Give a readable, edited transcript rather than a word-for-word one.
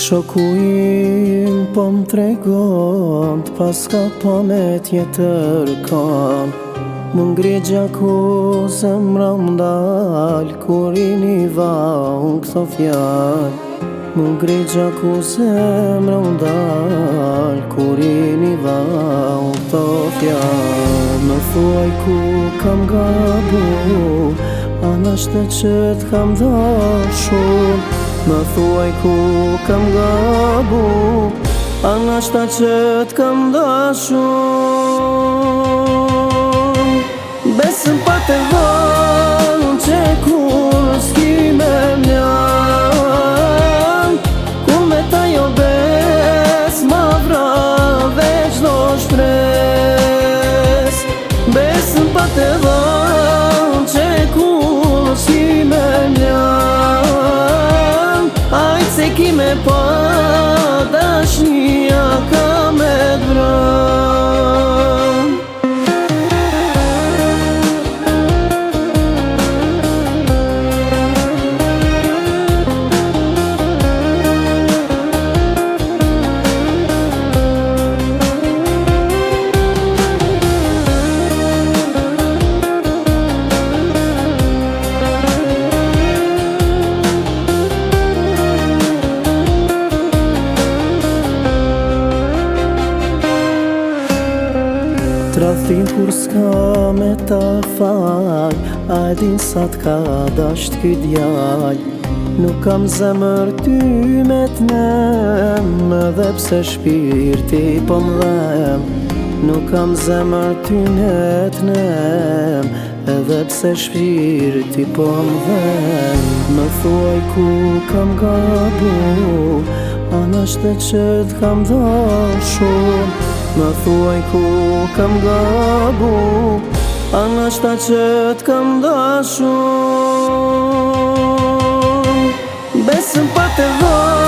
Shoku im po m'tregon t'paska po me tjetër kan. Më ngrigja ku zemra m'dal kur I niva unë këto fjall. Më ngrigja ku zemra m'dal kur I niva unë këto fjall. Më thuaj ku kam gabu, anashte që t'kam dashur. Më thuaj ku kam gabu, anashta që t'kam dashur. Besëm pa të vonë që kur s'ki me mjan, ku me ta jo bes ma vra veç do shpres. Besëm pa të vonë që kur s'ki me mjan, ajtë se ki me pa dashnia ka me t'vran. Trafin kur s'ka me ta fal, a e din sa t'ka dasht ky djall. Nuk kam zemër ty me t'nem, edhe pse shpirti po m'dhem. Nuk kam zemër ty me t'nem, edhe pse shpirti po m'dhem. Më thuaj ku kam gabu, anashte që t'kam dashur. Më thuaj ku kam gabu, anashta që t'kam dashur. Besëm pa të vonë